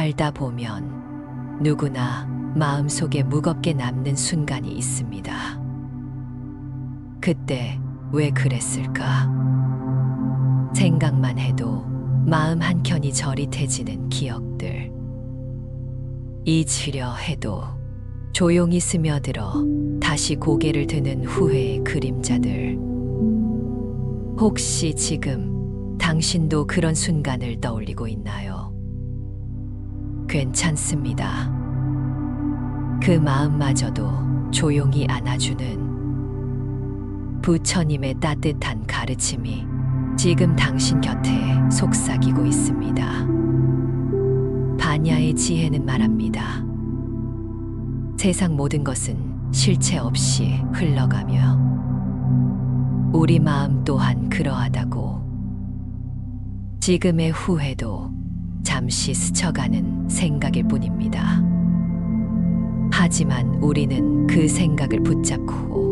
살다 보면 누구나 마음속에 무겁게 남는 순간이 있습니다. 그때 왜 그랬을까? 생각만 해도 마음 한켠이 저릿해지는 기억들. 잊으려 해도 조용히 스며들어 다시 고개를 드는 후회의 그림자들. 혹시 지금 당신도 그런 순간을 떠올리고 있나요? 괜찮습니다. 그 마음마저도 조용히 안아주는 부처님의 따뜻한 가르침이 지금 당신 곁에 속삭이고 있습니다. 반야의 지혜는 말합니다. 세상 모든 것은 실체 없이 흘러가며 우리 마음 또한 그러하다고. 지금의 후회도 잠시 스쳐가는 생각일 뿐입니다. 하지만 우리는 그 생각을 붙잡고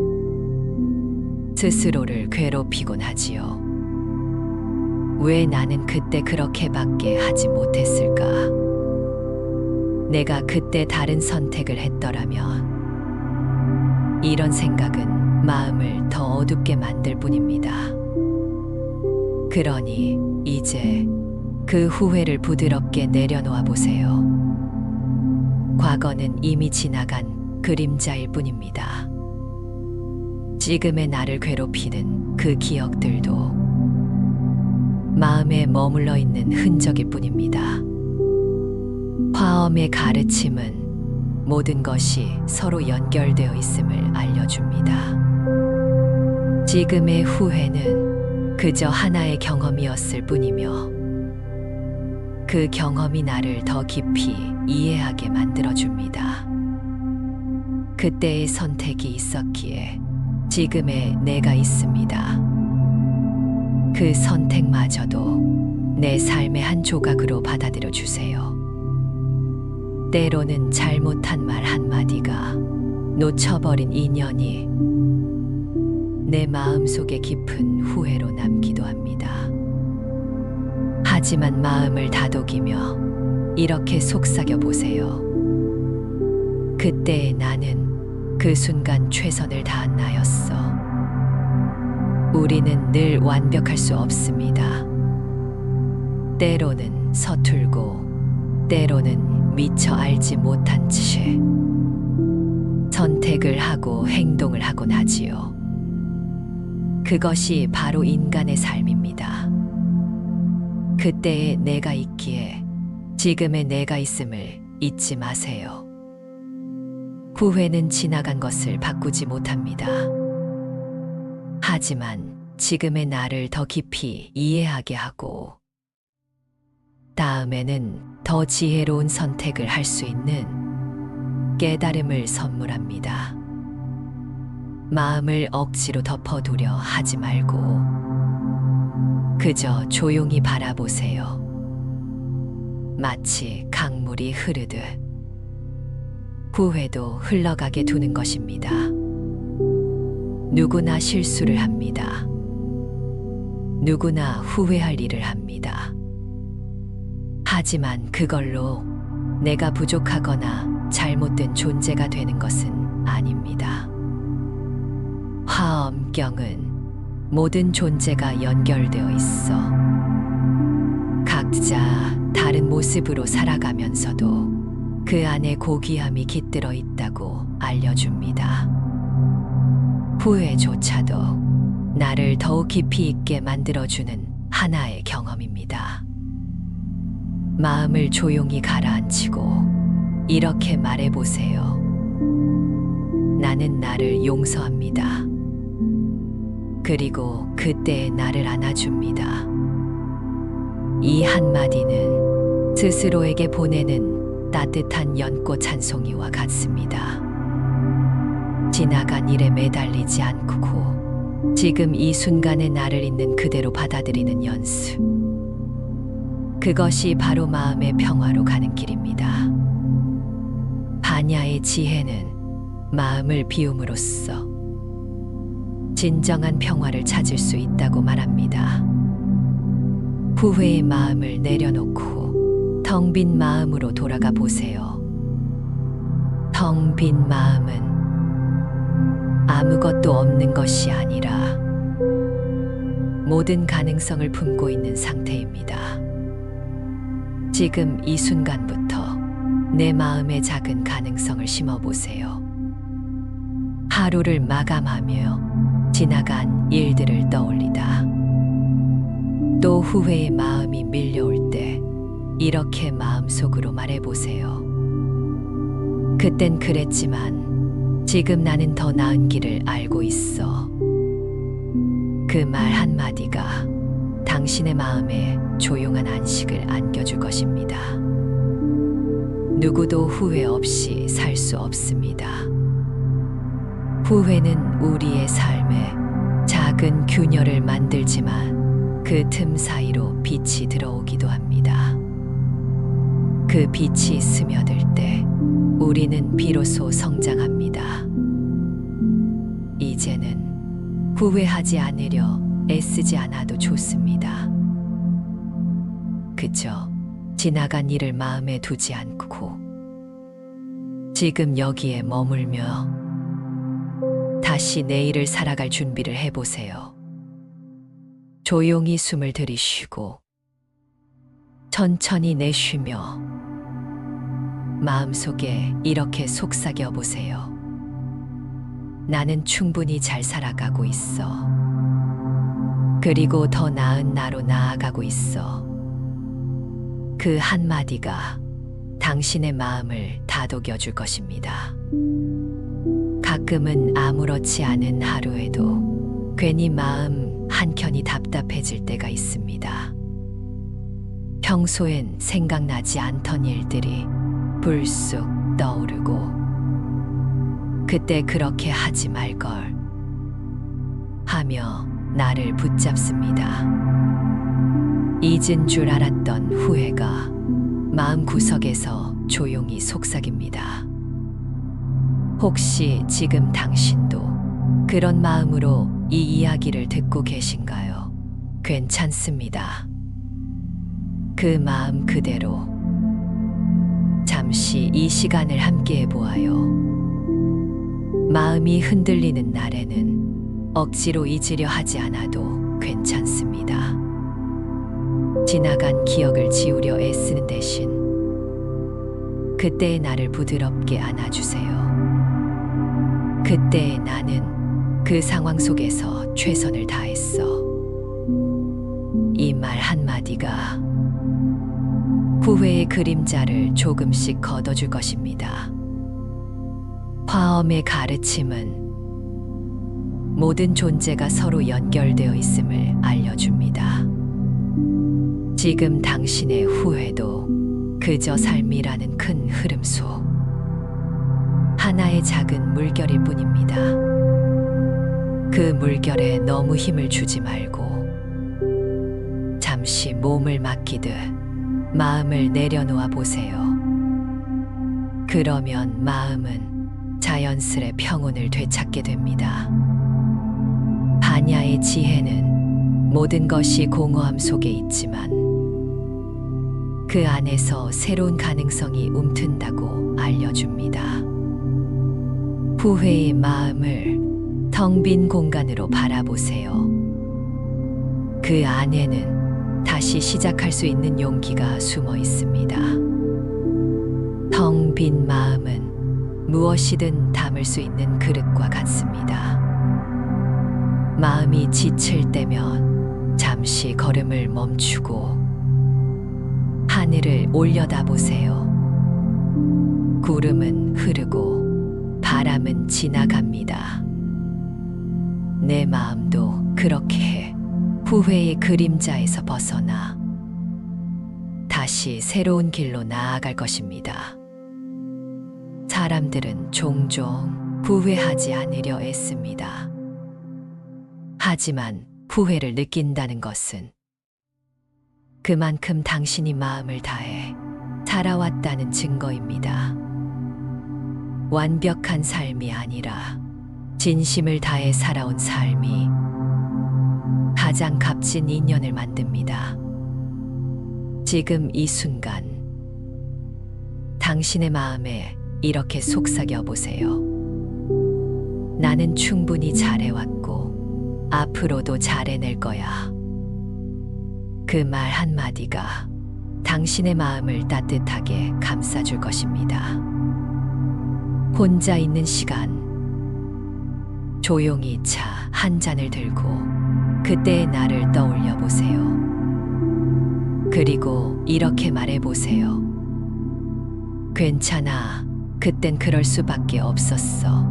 스스로를 괴롭히곤 하지요. 왜 나는 그때 그렇게밖에 하지 못했을까? 내가 그때 다른 선택을 했더라면. 이런 생각은 마음을 더 어둡게 만들 뿐입니다. 그러니 이제 그 후회를 부드럽게 내려놓아 보세요. 과거는 이미 지나간 그림자일 뿐입니다. 지금의 나를 괴롭히는 그 기억들도 마음에 머물러 있는 흔적일 뿐입니다. 화엄의 가르침은 모든 것이 서로 연결되어 있음을 알려줍니다. 지금의 후회는 그저 하나의 경험이었을 뿐이며 그 경험이 나를 더 깊이 이해하게 만들어줍니다. 그때의 선택이 있었기에 지금의 내가 있습니다. 그 선택마저도 내 삶의 한 조각으로 받아들여 주세요. 때로는 잘못한 말 한마디가, 놓쳐버린 인연이 내 마음속에 깊은 후회로 남기도 합니다. 하지만 마음을 다독이며 이렇게 속삭여 보세요. 그때의 나는 그 순간 최선을 다한 나였어. 우리는 늘 완벽할 수 없습니다. 때로는 서툴고 때로는 미처 알지 못한 채 선택을 하고 행동을 하곤 하지요. 그것이 바로 인간의 삶입니다. 그때의 내가 있기에 지금의 내가 있음을 잊지 마세요. 후회는 지나간 것을 바꾸지 못합니다. 하지만 지금의 나를 더 깊이 이해하게 하고 다음에는 더 지혜로운 선택을 할 수 있는 깨달음을 선물합니다. 마음을 억지로 덮어두려 하지 말고 그저 조용히 바라보세요. 마치 강물이 흐르듯 후회도 흘러가게 두는 것입니다. 누구나 실수를 합니다. 누구나 후회할 일을 합니다. 하지만 그걸로 내가 부족하거나 잘못된 존재가 되는 것은 아닙니다. 화엄경은 모든 존재가 연결되어 있어 각자 다른 모습으로 살아가면서도 그 안에 고귀함이 깃들어 있다고 알려줍니다. 후회조차도 나를 더욱 깊이 있게 만들어주는 하나의 경험입니다. 마음을 조용히 가라앉히고 이렇게 말해보세요. 나는 나를 용서합니다. 그리고 그때의 나를 안아줍니다. 이 한마디는 스스로에게 보내는 따뜻한 연꽃 한 송이와 같습니다. 지나간 일에 매달리지 않고 지금 이 순간의 나를 있는 그대로 받아들이는 연습. 그것이 바로 마음의 평화로 가는 길입니다. 반야의 지혜는 마음을 비움으로써 진정한 평화를 찾을 수 있다고 말합니다. 후회의 마음을 내려놓고 텅 빈 마음으로 돌아가 보세요. 텅 빈 마음은 아무것도 없는 것이 아니라 모든 가능성을 품고 있는 상태입니다. 지금 이 순간부터 내 마음의 작은 가능성을 심어보세요. 하루를 마감하며 지나간 일들을 떠올리다. 또 후회의 마음이 밀려올 때 이렇게 마음속으로 말해보세요. 그땐 그랬지만 지금 나는 더 나은 길을 알고 있어. 그 말 한마디가 당신의 마음에 조용한 안식을 안겨줄 것입니다. 누구도 후회 없이 살 수 없습니다. 후회는 우리의 삶에 작은 균열을 만들지만 그 틈 사이로 빛이 들어오기도 합니다. 그 빛이 스며들 때 우리는 비로소 성장합니다. 이제는 후회하지 않으려 애쓰지 않아도 좋습니다. 그저 지나간 일을 마음에 두지 않고 지금 여기에 머물며 다시 내일을 살아갈 준비를 해보세요. 조용히 숨을 들이쉬고 천천히 내쉬며 마음속에 이렇게 속삭여 보세요. 나는 충분히 잘 살아가고 있어. 그리고 더 나은 나로 나아가고 있어. 그 한마디가 당신의 마음을 다독여 줄 것입니다. 가끔은 아무렇지 않은 하루에도 괜히 마음 한켠이 답답해질 때가 있습니다. 평소엔 생각나지 않던 일들이 불쑥 떠오르고 그때 그렇게 하지 말걸 하며 나를 붙잡습니다. 잊은 줄 알았던 후회가 마음구석에서 조용히 속삭입니다. 혹시 지금 당신도 그런 마음으로 이 이야기를 듣고 계신가요? 괜찮습니다. 그 마음 그대로 잠시 이 시간을 함께 해보아요. 마음이 흔들리는 날에는 억지로 잊으려 하지 않아도 괜찮습니다. 지나간 기억을 지우려 애쓰는 대신 그때의 나를 부드럽게 안아주세요. 그때의 나는 그 상황 속에서 최선을 다했어. 이 말 한마디가 후회의 그림자를 조금씩 걷어줄 것입니다. 화엄의 가르침은 모든 존재가 서로 연결되어 있음을 알려줍니다. 지금 당신의 후회도 그저 삶이라는 큰 흐름 속 하나의 작은 물결일 뿐입니다. 그 물결에 너무 힘을 주지 말고 잠시 몸을 맡기듯 마음을 내려놓아 보세요. 그러면 마음은 자연스레 평온을 되찾게 됩니다. 반야의 지혜는 모든 것이 공허함 속에 있지만 그 안에서 새로운 가능성이 움튼다고 알려줍니다. 후회의 마음을 텅 빈 공간으로 바라보세요. 그 안에는 다시 시작할 수 있는 용기가 숨어 있습니다. 텅 빈 마음은 무엇이든 담을 수 있는 그릇과 같습니다. 마음이 지칠 때면 잠시 걸음을 멈추고 하늘을 올려다보세요. 구름은 흐르고 바람은 지나갑니다. 내 마음도 그렇게 후회의 그림자에서 벗어나 다시 새로운 길로 나아갈 것입니다. 사람들은 종종 후회하지 않으려 애씁니다. 하지만 후회를 느낀다는 것은 그만큼 당신이 마음을 다해 살아왔다는 증거입니다. 완벽한 삶이 아니라 진심을 다해 살아온 삶이 가장 값진 인연을 만듭니다. 지금 이 순간 당신의 마음에 이렇게 속삭여 보세요. 나는 충분히 잘해왔고 앞으로도 잘해낼 거야. 그 말 한마디가 당신의 마음을 따뜻하게 감싸줄 것입니다. 혼자 있는 시간, 조용히 차 한 잔을 들고 그때의 나를 떠올려 보세요. 그리고 이렇게 말해 보세요. 괜찮아. 그땐 그럴 수밖에 없었어.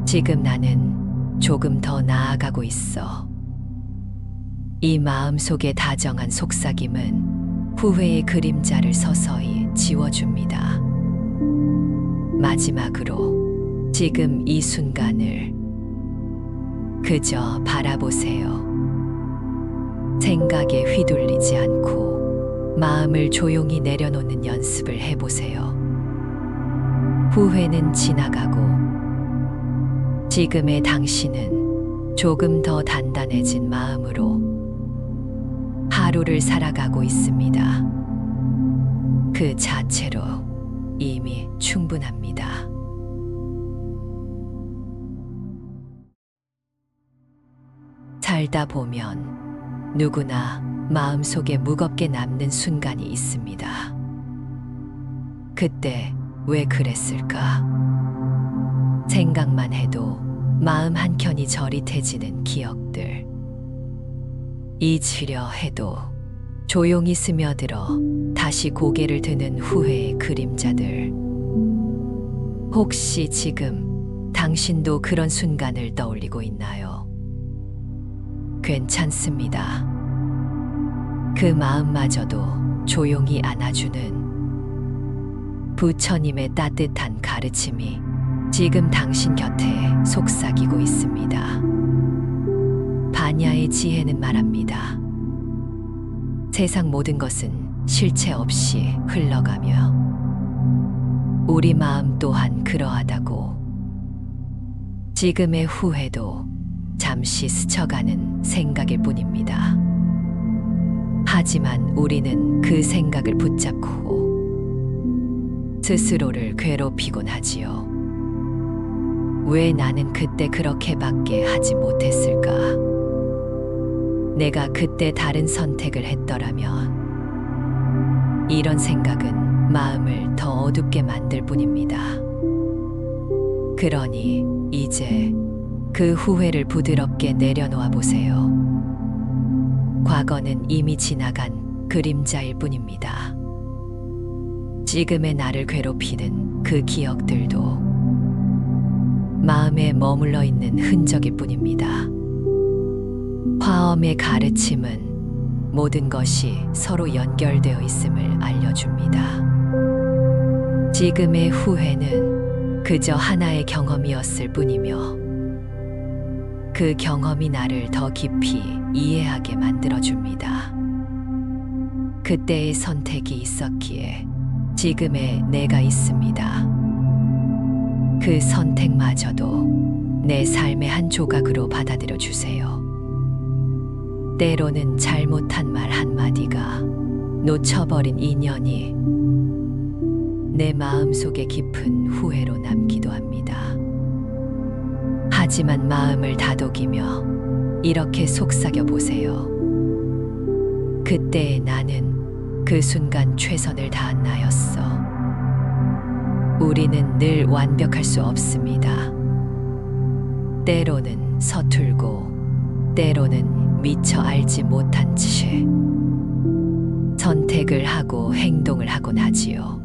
지금 나는 조금 더 나아가고 있어. 이 마음속에 다정한 속삭임은 후회의 그림자를 서서히 지워줍니다. 마지막으로 지금 이 순간을 그저 바라보세요. 생각에 휘둘리지 않고 마음을 조용히 내려놓는 연습을 해보세요. 후회는 지나가고 지금의 당신은 조금 더 단단해진 마음으로 하루를 살아가고 있습니다. 그 자체로 이미 충분합니다. 살다 보면 누구나 마음속에 무겁게 남는 순간이 있습니다. 그때 왜 그랬을까? 생각만 해도 마음 한켠이 저릿해지는 기억들. 잊으려 해도 조용히 스며들어 다시 고개를 드는 후회의 그림자들. 혹시 지금 당신도 그런 순간을 떠올리고 있나요? 괜찮습니다. 그 마음마저도 조용히 안아주는 부처님의 따뜻한 가르침이 지금 당신 곁에 속삭이고 있습니다. 바냐의 지혜는 말합니다. 세상 모든 것은 실체 없이 흘러가며 우리 마음 또한 그러하다고. 지금의 후회도 잠시 스쳐가는 생각일 뿐입니다. 하지만 우리는 그 생각을 붙잡고 스스로를 괴롭히곤 하지요. 왜 나는 그때 그렇게밖에 하지 못했을까? 내가 그때 다른 선택을 했더라면. 이런 생각은 마음을 더 어둡게 만들 뿐입니다. 그러니 이제 그 후회를 부드럽게 내려놓아 보세요. 과거는 이미 지나간 그림자일 뿐입니다. 지금의 나를 괴롭히는 그 기억들도 마음에 머물러 있는 흔적일 뿐입니다. 화엄의 가르침은 모든 것이 서로 연결되어 있음을 알려줍니다. 지금의 후회는 그저 하나의 경험이었을 뿐이며 그 경험이 나를 더 깊이 이해하게 만들어줍니다. 그때의 선택이 있었기에 지금의 내가 있습니다. 그 선택마저도 내 삶의 한 조각으로 받아들여 주세요. 때로는 잘못한 말 한마디가, 놓쳐버린 인연이 내 마음속에 깊은 후회로 남기도 합니다. 하지만 마음을 다독이며 이렇게 속삭여 보세요. 그때의 나는 그 순간 최선을 다한 나였어. 우리는 늘 완벽할 수 없습니다. 때로는 서툴고 때로는 미처 알지 못한 채 선택을 하고 행동을 하곤 하지요.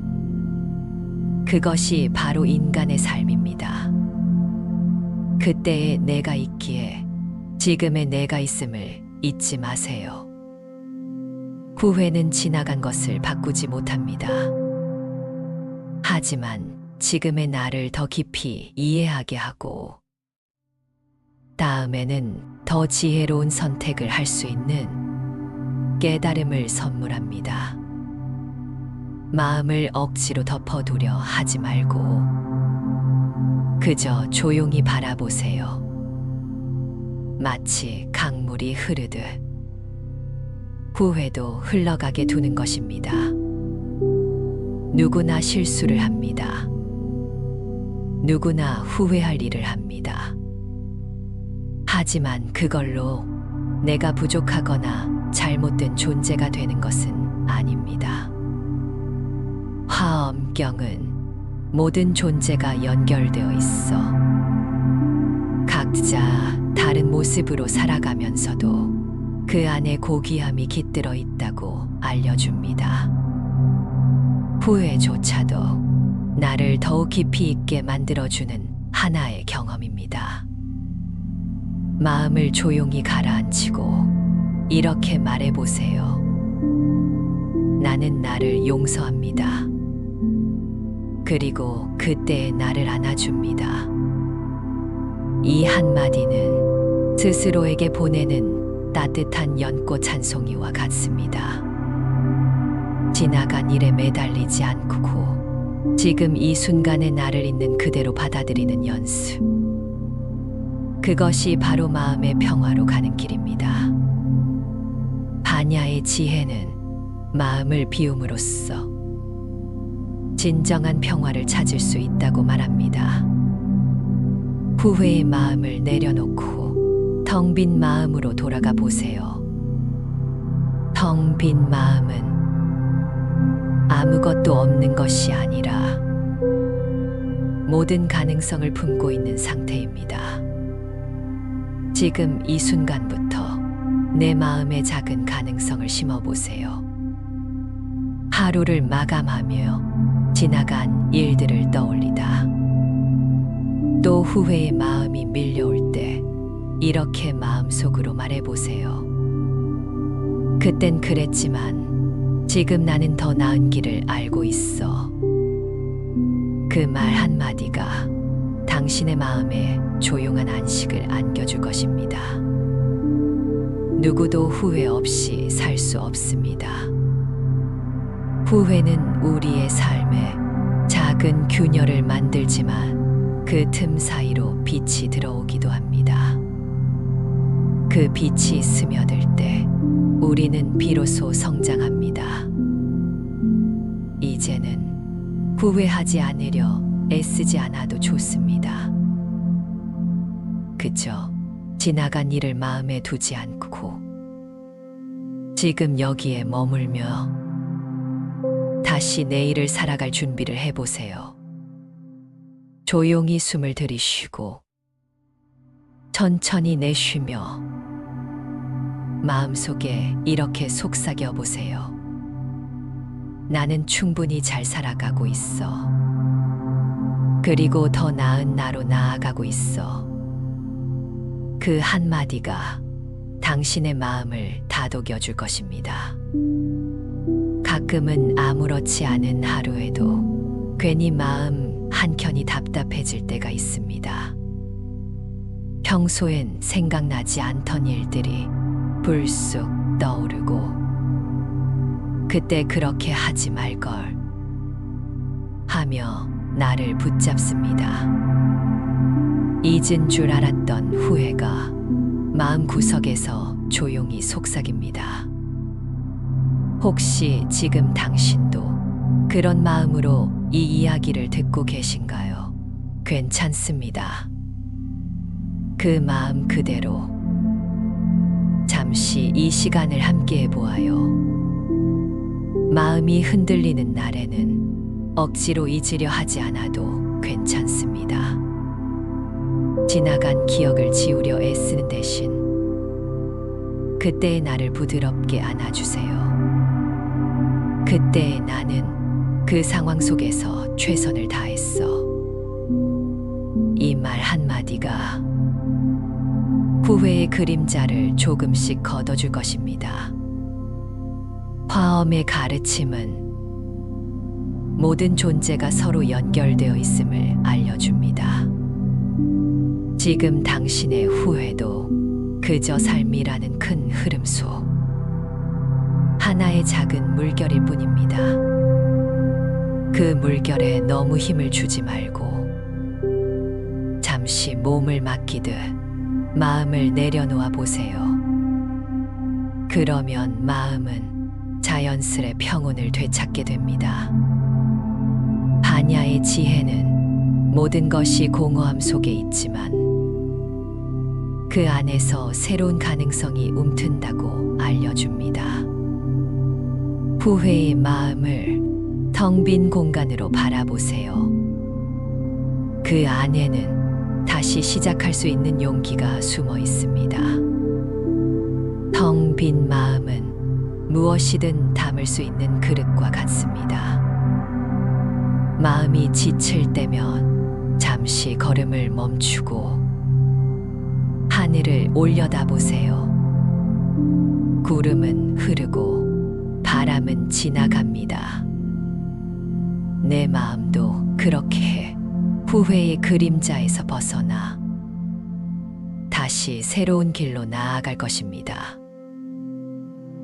그것이 바로 인간의 삶입니다. 그때의 내가 있기에 지금의 내가 있음을 잊지 마세요. 후회는 지나간 것을 바꾸지 못합니다. 하지만 지금의 나를 더 깊이 이해하게 하고 다음에는 더 지혜로운 선택을 할 수 있는 깨달음을 선물합니다. 마음을 억지로 덮어두려 하지 말고 그저 조용히 바라보세요. 마치 강물이 흐르듯 후회도 흘러가게 두는 것입니다. 누구나 실수를 합니다. 누구나 후회할 일을 합니다. 하지만 그걸로 내가 부족하거나 잘못된 존재가 되는 것은 아닙니다. 화엄경은 모든 존재가 연결되어 있어 각자 다른 모습으로 살아가면서도 그 안에 고귀함이 깃들어 있다고 알려줍니다. 후회조차도 나를 더욱 깊이 있게 만들어주는 하나의 경험입니다. 마음을 조용히 가라앉히고 이렇게 말해보세요. 나는 나를 용서합니다. 그리고 그때의 나를 안아줍니다. 이 한마디는 스스로에게 보내는 따뜻한 연꽃 한 송이와 같습니다. 지나간 일에 매달리지 않고 지금 이 순간의 나를 있는 그대로 받아들이는 연습. 그것이 바로 마음의 평화로 가는 길입니다. 바냐의 지혜는 마음을 비움으로써 진정한 평화를 찾을 수 있다고 말합니다. 후회의 마음을 내려놓고 텅 빈 마음으로 돌아가 보세요. 텅 빈 마음은 아무것도 없는 것이 아니라 모든 가능성을 품고 있는 상태입니다. 지금 이 순간부터 내 마음의 작은 가능성을 심어보세요. 하루를 마감하며 지나간 일들을 떠올리다. 또 후회의 마음이 밀려올 때 이렇게 마음속으로 말해보세요. 그땐 그랬지만 지금 나는 더 나은 길을 알고 있어. 그 말 한마디가 당신의 마음에 조용한 안식을 안겨줄 것입니다. 누구도 후회 없이 살 수 없습니다. 후회는 우리의 삶에 작은 균열을 만들지만 그 틈 사이로 빛이 들어오기도 합니다. 그 빛이 스며들 때 우리는 비로소 성장합니다. 이제는 후회하지 않으려 애쓰지 않아도 좋습니다. 그저 지나간 일을 마음에 두지 않고 지금 여기에 머물며 다시 내일을 살아갈 준비를 해보세요. 조용히 숨을 들이쉬고 천천히 내쉬며 마음속에 이렇게 속삭여 보세요. 나는 충분히 잘 살아가고 있어. 그리고 더 나은 나로 나아가고 있어. 그 한마디가 당신의 마음을 다독여 줄 것입니다. 가끔은 아무렇지 않은 하루에도 괜히 마음 한켠이 답답해질 때가 있습니다. 평소엔 생각나지 않던 일들이 불쑥 떠오르고 그때 그렇게 하지 말걸 하며 나를 붙잡습니다. 잊은 줄 알았던 후회가 마음구석에서 조용히 속삭입니다. 혹시 지금 당신도 그런 마음으로 이 이야기를 듣고 계신가요? 괜찮습니다. 그 마음 그대로 잠시 이 시간을 함께 해보아요. 마음이 흔들리는 날에는 억지로 잊으려 하지 않아도 괜찮습니다. 지나간 기억을 지우려 애쓰는 대신 그때의 나를 부드럽게 안아주세요. 그때의 나는 그 상황 속에서 최선을 다했어. 이 말 한마디가 후회의 그림자를 조금씩 걷어줄 것입니다. 화엄의 가르침은 모든 존재가 서로 연결되어 있음을 알려줍니다. 지금 당신의 후회도 그저 삶이라는 큰 흐름소 하나의 작은 물결일 뿐입니다. 그 물결에 너무 힘을 주지 말고 잠시 몸을 맡기듯 마음을 내려놓아 보세요. 그러면 마음은 자연스레 평온을 되찾게 됩니다. 아냐의 지혜는 모든 것이 공허함 속에 있지만 그 안에서 새로운 가능성이 움튼다고 알려줍니다. 후회의 마음을 텅 빈 공간으로 바라보세요. 그 안에는 다시 시작할 수 있는 용기가 숨어 있습니다. 텅 빈 마음은 무엇이든 담을 수 있는 그릇과 같습니다. 마음이 지칠 때면 잠시 걸음을 멈추고 하늘을 올려다보세요. 구름은 흐르고 바람은 지나갑니다. 내 마음도 그렇게 후회의 그림자에서 벗어나 다시 새로운 길로 나아갈 것입니다.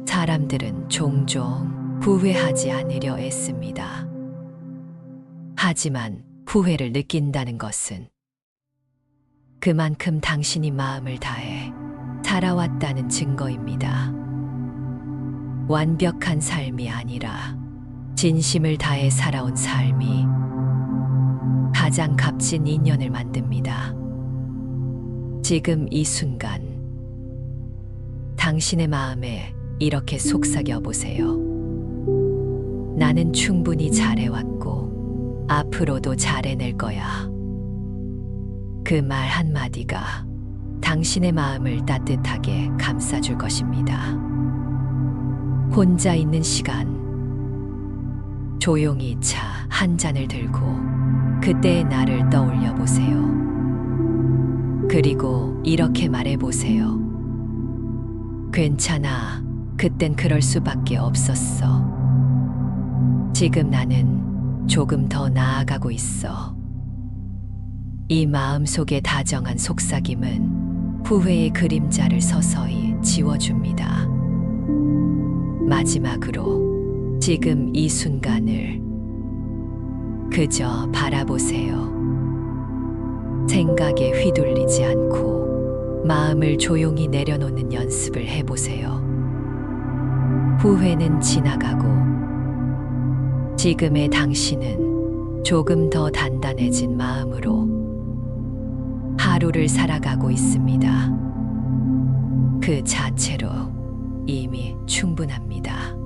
사람들은 종종 후회하지 않으려 애씁니다. 하지만 후회를 느낀다는 것은 그만큼 당신이 마음을 다해 살아왔다는 증거입니다. 완벽한 삶이 아니라 진심을 다해 살아온 삶이 가장 값진 인연을 만듭니다. 지금 이 순간 당신의 마음에 이렇게 속삭여 보세요. 나는 충분히 잘해왔고 앞으로도 잘해낼 거야. 그 말 한마디가 당신의 마음을 따뜻하게 감싸줄 것입니다. 혼자 있는 시간, 조용히 차 한 잔을 들고 그때의 나를 떠올려 보세요. 그리고 이렇게 말해 보세요. 괜찮아. 그땐 그럴 수밖에 없었어. 지금 나는 조금 더 나아가고 있어. 이 마음속에 다정한 속삭임은 후회의 그림자를 서서히 지워줍니다. 마지막으로 지금 이 순간을 그저 바라보세요. 생각에 휘둘리지 않고 마음을 조용히 내려놓는 연습을 해보세요. 후회는 지나가고 지금의 당신은 조금 더 단단해진 마음으로 하루를 살아가고 있습니다. 그 자체로 이미 충분합니다.